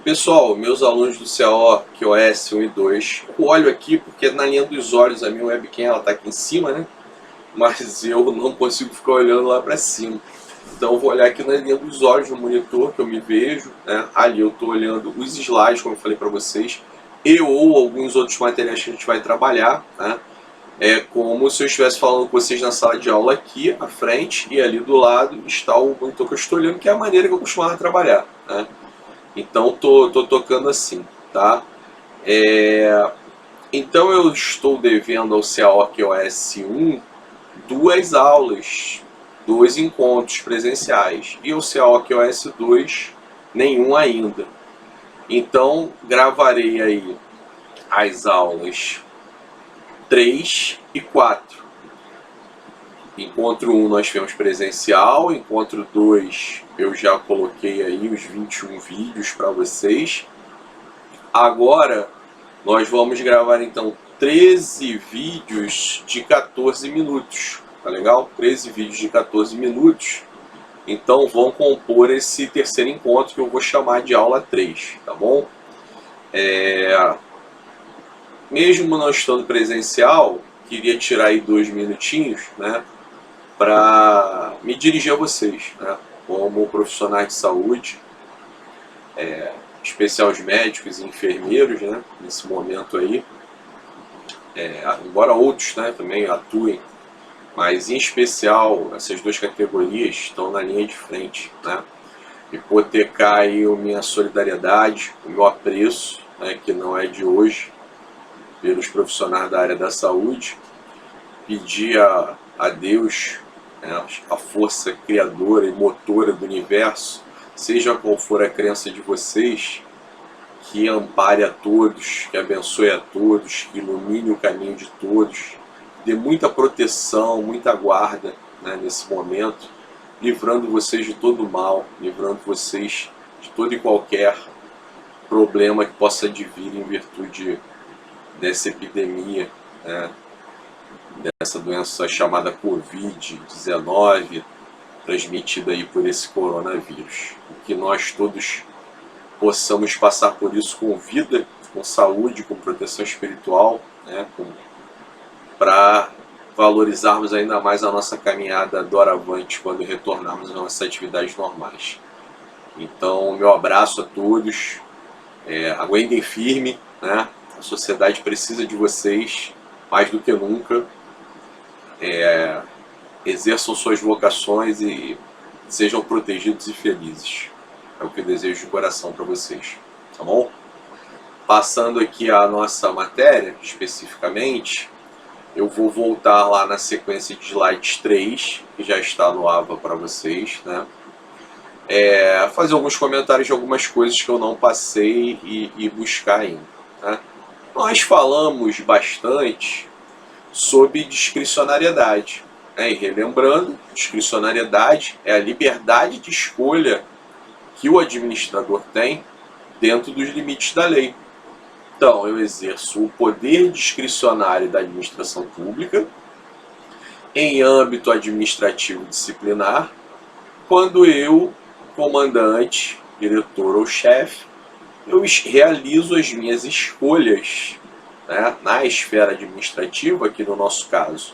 Pessoal, meus alunos do CAO, QoS 1 e 2, eu olho aqui porque na linha dos olhos a minha webcam ela tá aqui em cima, né? Mas eu não consigo ficar olhando lá para cima. Então eu vou olhar aqui na linha dos olhos no monitor que eu me vejo, né? Ali eu estou olhando os slides, como eu falei para vocês, e ou alguns outros materiais que a gente vai trabalhar, né? É como se eu estivesse falando com vocês na sala de aula aqui à frente e ali do lado está o monitor que eu estou olhando, que é a maneira que eu costumava trabalhar, né? Então tô tocando assim, tá? Então eu estou devendo ao CAO-QoS 1 duas aulas, dois encontros presenciais, e o CAO-QoS 2 nenhum ainda. Então gravarei aí as aulas 3 e 4. Encontro 1 nós tivemos presencial, encontro 2 eu já coloquei aí os 21 vídeos para vocês. Agora nós vamos gravar então 13 vídeos de 14 minutos, tá legal? 13 vídeos de 14 minutos, então vão compor esse terceiro encontro que eu vou chamar de aula 3, tá bom? Mesmo não estando presencial, queria tirar aí 2 minutinhos, né, para me dirigir a vocês, né, como profissionais de saúde, especial os médicos e enfermeiros, né, nesse momento aí, embora outros, né, também atuem, mas em especial essas duas categorias estão na linha de frente, né, hipotecar aí a minha solidariedade, o meu apreço, né, que não é de hoje, pelos profissionais da área da saúde, pedir a Deus, né, a força criadora e motora do universo, seja qual for a crença de vocês, que ampare a todos, que abençoe a todos, que ilumine o caminho de todos, dê muita proteção, muita guarda, né, nesse momento, livrando vocês de todo mal, livrando vocês de todo e qualquer problema que possa advir em virtude dessa epidemia, né, dessa doença chamada Covid-19, transmitida aí por esse coronavírus. Que nós todos possamos passar por isso com vida, com saúde, com proteção espiritual, né, para valorizarmos ainda mais a nossa caminhada doravante quando retornarmos às nossas atividades normais. Então, meu abraço a todos, aguentem firme, né? A sociedade precisa de vocês mais do que nunca. Exerçam suas vocações e sejam protegidos e felizes. É o que eu desejo de coração para vocês, tá bom? Passando aqui a nossa matéria, especificamente, eu vou voltar lá na sequência de slides 3, que já está no AVA para vocês, né? Fazer alguns comentários de algumas coisas que eu não passei e buscar ainda, né? Nós falamos bastante sobre discricionariedade, né? E relembrando, discricionariedade é a liberdade de escolha que o administrador tem dentro dos limites da lei. Então, eu exerço o poder discricionário da administração pública em âmbito administrativo disciplinar quando eu, comandante, diretor ou chefe, eu realizo as minhas escolhas, né, na esfera administrativa, aqui no nosso caso,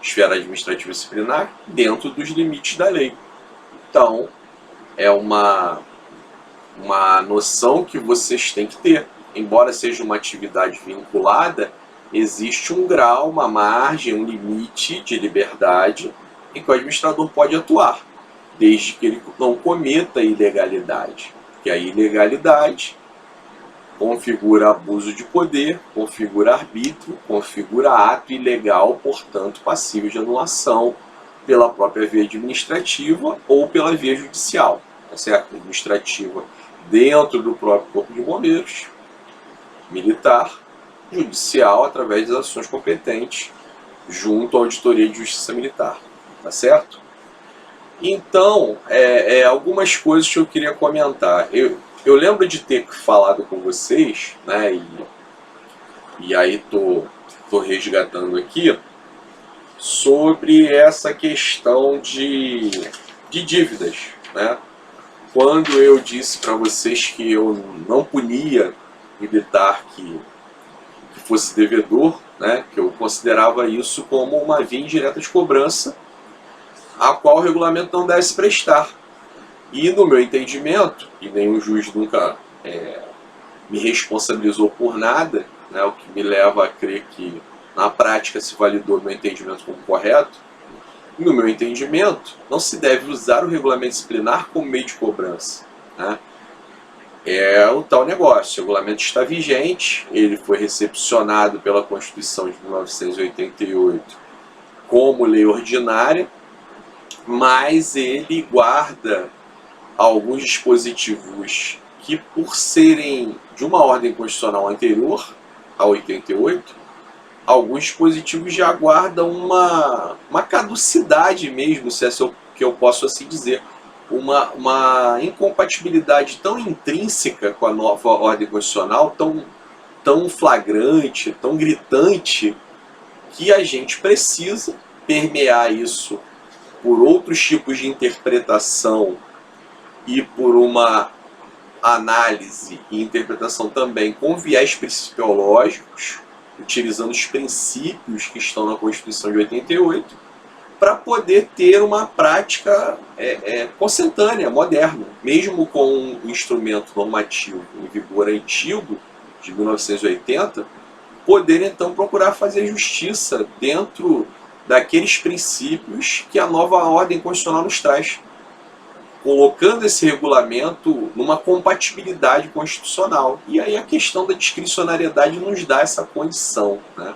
esfera administrativa disciplinar, dentro dos limites da lei. Então, é uma noção que vocês têm que ter. Embora seja uma atividade vinculada, existe um grau, uma margem, um limite de liberdade em que o administrador pode atuar, desde que ele não cometa ilegalidade. Porque a ilegalidade configura abuso de poder, configura arbítrio, configura ato ilegal, portanto passível de anulação pela própria via administrativa ou pela via judicial, tá certo? Administrativa dentro do próprio Corpo de Bombeiros, militar, judicial através das ações competentes junto à Auditoria de Justiça Militar, tá certo? Então, algumas coisas que eu queria comentar. Eu lembro de ter falado com vocês, né, e aí tô resgatando aqui, sobre essa questão de dívidas, né? quando eu disse para vocês que eu não punia militar que fosse devedor, né, que eu considerava isso como uma via indireta de cobrança, a qual o regulamento não deve se prestar. E no meu entendimento, e nenhum juiz nunca me responsabilizou por nada, né, o que me leva a crer que na prática se validou meu entendimento como correto, no meu entendimento, não se deve usar o regulamento disciplinar como meio de cobrança, né? É o tal negócio, o regulamento está vigente, ele foi recepcionado pela Constituição de 1988 como lei ordinária, mas ele guarda alguns dispositivos que, por serem de uma ordem constitucional anterior a 88, alguns dispositivos já guardam uma caducidade mesmo, se é que eu posso assim dizer, uma incompatibilidade tão intrínseca com a nova ordem constitucional, tão flagrante, tão gritante, que a gente precisa permear isso por outros tipos de interpretação e por uma análise e interpretação também com viés principiológicos, utilizando os princípios que estão na Constituição de 88, para poder ter uma prática consentânea, moderna, mesmo com um instrumento normativo em vigor antigo, de 1980, poder então procurar fazer justiça dentro daqueles princípios que a nova ordem constitucional nos traz, colocando esse regulamento numa compatibilidade constitucional. E aí a questão da discricionariedade nos dá essa condição, né?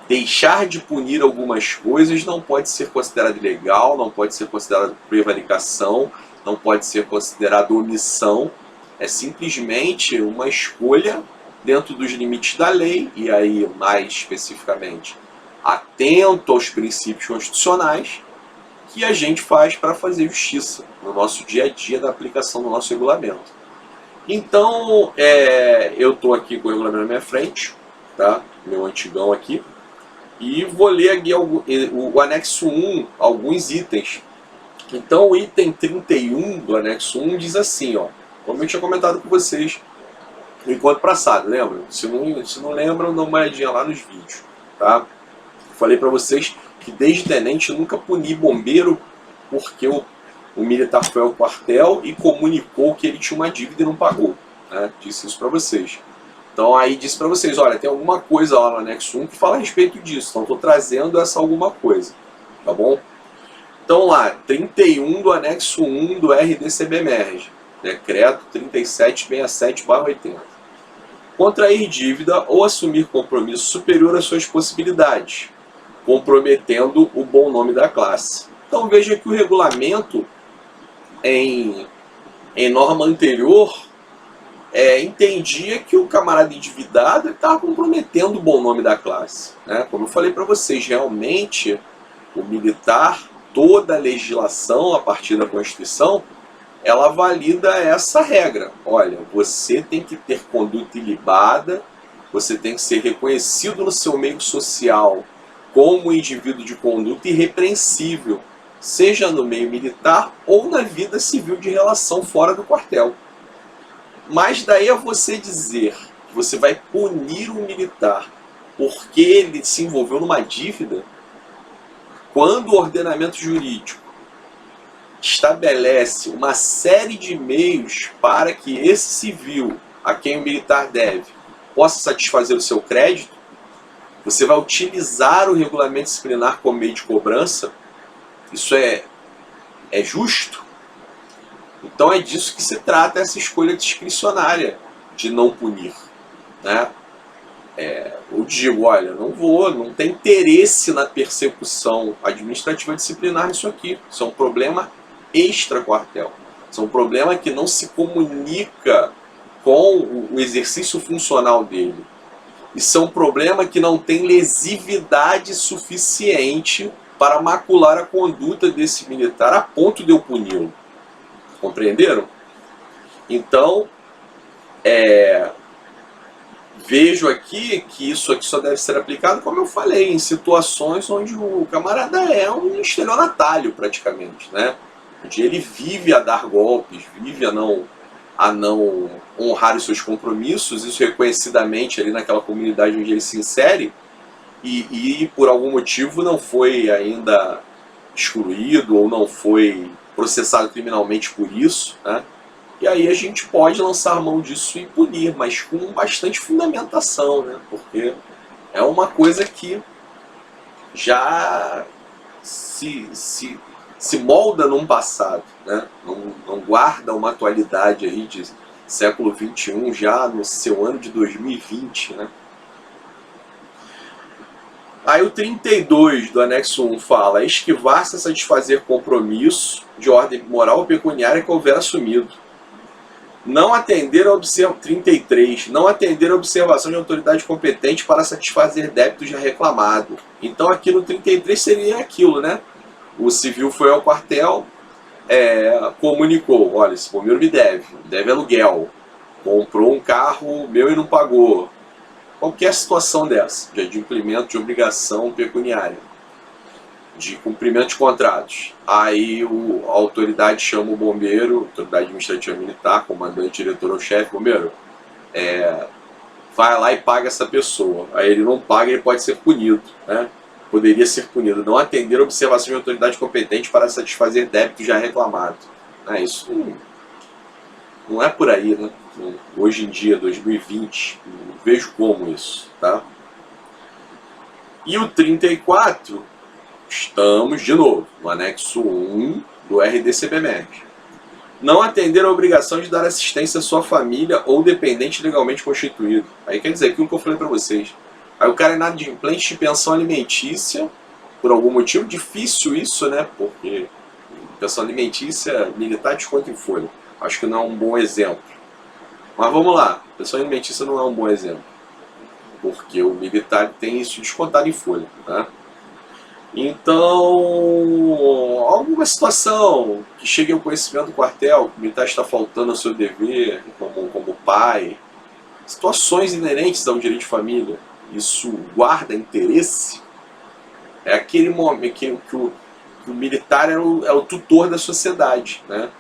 Deixar de punir algumas coisas não pode ser considerado ilegal, não pode ser considerado prevaricação, não pode ser considerado omissão. É simplesmente uma escolha dentro dos limites da lei, e aí mais especificamente atento aos princípios constitucionais, que a gente faz para fazer justiça no nosso dia a dia da aplicação do nosso regulamento. Então, eu estou aqui com o regulamento na minha frente, tá? Meu antigão aqui, e vou ler aqui o anexo 1, alguns itens. Então, o item 31 do anexo 1 diz assim, ó, como eu tinha comentado com vocês no encontro passado, lembra? Se não lembram, dá uma olhadinha lá nos vídeos, tá? Falei para vocês que desde tenente nunca puni bombeiro porque o militar foi ao quartel e comunicou que ele tinha uma dívida e não pagou, né? Disse isso para vocês. Então aí disse para vocês, olha, tem alguma coisa lá no anexo 1 que fala a respeito disso, então estou trazendo essa alguma coisa, tá bom? Então lá, 31 do anexo 1 do RDCB-MERG, decreto 3767/80. Contrair dívida ou assumir compromisso superior às suas possibilidades, comprometendo o bom nome da classe. Então veja que o regulamento, em norma anterior, entendia que o camarada endividado estava comprometendo o bom nome da classe, né? Como eu falei para vocês, realmente o militar, toda a legislação a partir da Constituição, ela valida essa regra. Olha, você tem que ter conduta ilibada, você tem que ser reconhecido no seu meio social como um indivíduo de conduta irrepreensível, seja no meio militar ou na vida civil de relação fora do quartel. Mas daí a você dizer que você vai punir um militar porque ele se envolveu numa dívida, quando o ordenamento jurídico estabelece uma série de meios para que esse civil a quem o militar deve possa satisfazer o seu crédito, você vai utilizar o regulamento disciplinar como meio de cobrança. Isso é justo? Então é disso que se trata essa escolha discricionária de não punir, né? Eu digo, olha, não tem interesse na persecução administrativa disciplinar nisso aqui. Isso é um problema extra-quartel. Isso é um problema que não se comunica com o exercício funcional dele. Isso é um problema que não tem lesividade suficiente para macular a conduta desse militar a ponto de eu puni-lo. Compreenderam? Então, vejo aqui que isso aqui só deve ser aplicado, como eu falei, em situações onde o camarada é um estelionatário praticamente, né? onde ele vive a dar golpes, vive a não honrar os seus compromissos, isso reconhecidamente ali naquela comunidade onde ele se insere, e por algum motivo não foi ainda excluído ou não foi processado criminalmente por isso, né? E aí a gente pode lançar mão disso e punir, mas com bastante fundamentação, né? Porque é uma coisa que já se molda num passado, né? Não guarda uma atualidade aí de século XXI, já no seu ano de 2020, né? Aí o 32 do anexo 1 fala: esquivar-se a satisfazer compromisso de ordem moral ou pecuniária que houver assumido. Não atender a 33. Não atender a observação de autoridade competente para satisfazer débitos já reclamado. Então aqui no 33 seria aquilo, né? O civil foi ao quartel, comunicou: olha, esse bombeiro me deve aluguel, comprou um carro meu e não pagou. Qualquer situação dessa, de adimplemento de obrigação pecuniária, de cumprimento de contratos. Aí a autoridade chama o bombeiro, autoridade administrativa militar, comandante, diretor ou chefe: bombeiro, vai lá e paga essa pessoa. Aí ele não paga, ele pode ser punido, né? Poderia ser punido. Não atender a observação de autoridade competente para satisfazer débito já reclamado. Isso não é por aí, né? Hoje em dia, 2020, não vejo como isso, tá? E o 34, estamos de novo no anexo 1 do RDCPMEC. Não atender a obrigação de dar assistência à sua família ou dependente legalmente constituído. Aí quer dizer aquilo que eu falei para vocês. Aí o cara é inadimplente de pensão alimentícia, por algum motivo, difícil isso, né? Porque pensão alimentícia militar desconta em folha. Acho que não é um bom exemplo. Mas vamos lá, pensão alimentícia não é um bom exemplo. Porque o militar tem isso descontado em folha, né? Então, alguma situação que chegue ao conhecimento do quartel, que o militar está faltando ao seu dever como pai, situações inerentes ao direito de família, isso guarda interesse, é aquele momento que o militar é o tutor da sociedade, né?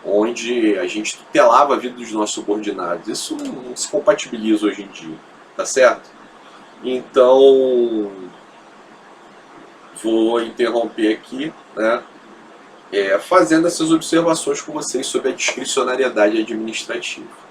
Onde a gente tutelava a vida dos nossos subordinados. Isso não se compatibiliza hoje em dia, tá certo? Então, vou interromper aqui, né, fazendo essas observações com vocês sobre a discricionariedade administrativa.